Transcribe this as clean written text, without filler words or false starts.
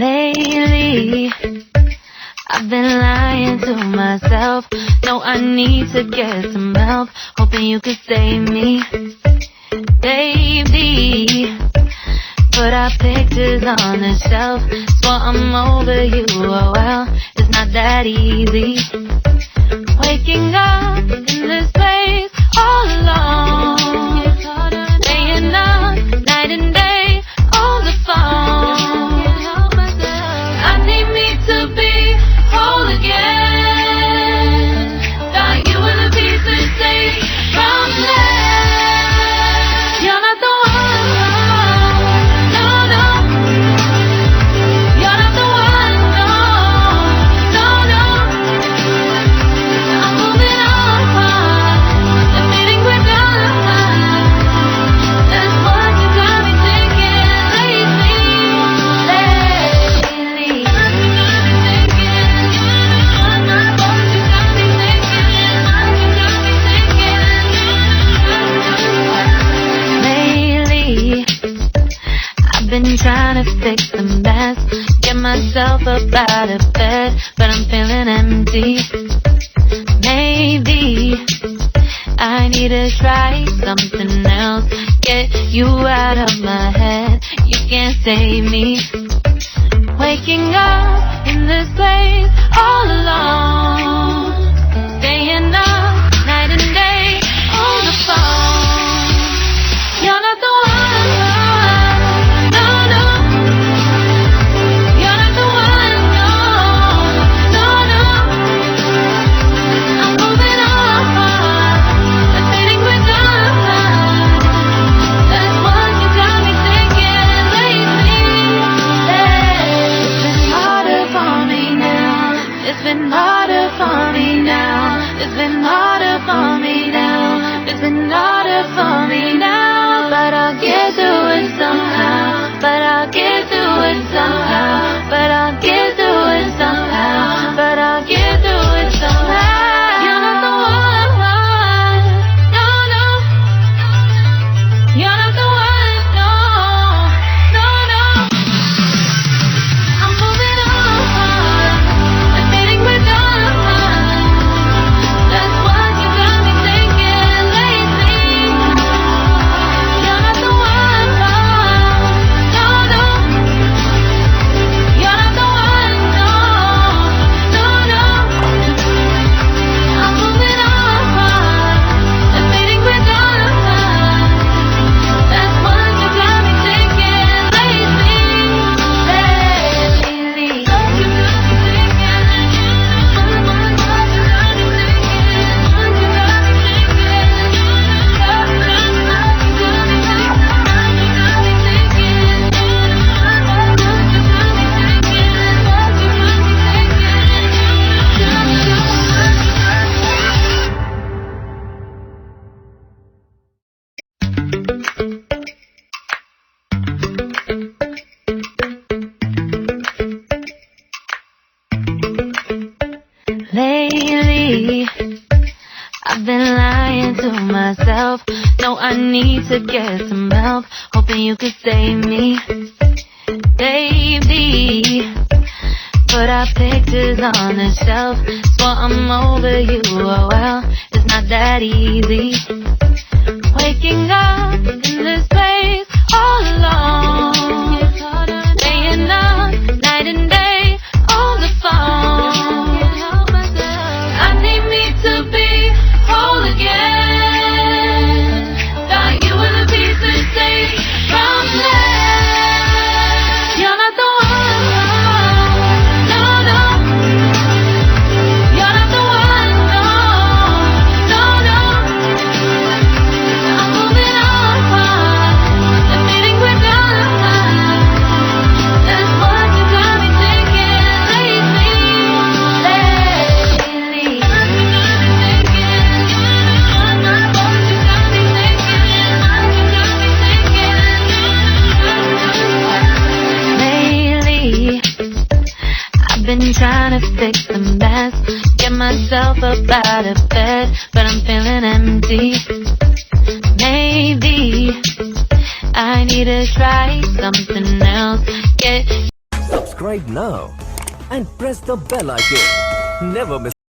Lately, I've been lying to myself. No, I need to get some help. Hoping you could save me, baby. Put our pictures on the shelf. Swore I'm over you, oh well, it's not that easy. Waking up in this place all alone, staying up night and day on the phone. I need me to be whole again. Thought you were the piece to save from that. You're not the one, no, no. You're not the one, no, no, no. I'm moving on, the feelings we're done. That's what you got me thinking lately. I've been trying to fix the mess, get myself up out of bed, but I'm feeling empty. Maybe I need to try something else, get you out of my head. You can't save me. Waking up in this place all alone, staying up night and day on the phone. You're not the one, no, no. You're not the one, no, no, no. I'm moving on, the feeling we're done. That's what you got me thinking lately. It's been harder for me now. It's been harder for me now. It's been harder for me now. It's been harder for me now. But I'll get through it somehow. But I'll get through it somehow. But I'll get through it somehow. But I'll get through it somehow. You're not the one, no, no. You're not the one, no, no, no. I'm moving on, the feeling we're done. That's what you got me thinking lately. You're not the one, no, no. You're not the one, no, no, no. I'm moving on, the feeling we're done. That's what you got me thinking lately. Lately, I've been lying to myself. No, I need to get some help. Hoping you could save me, baby. Put our pictures on the shelf. Swore I'm over you, oh well, it's not that easy. Waking up in this place all alone, staying up night and day on the phone. I need me to be whole again. Thought you were the piece to save from that. You're not the one, no, no. You're not the one, no, no, no. I'm moving on, the feeling we're done. That's what you got me thinking lately. I've been trying to fix the mess, get myself up out of bed, but I'm feeling empty. Maybe I need to try something else. Get subscribe now and press the bell icon. Never miss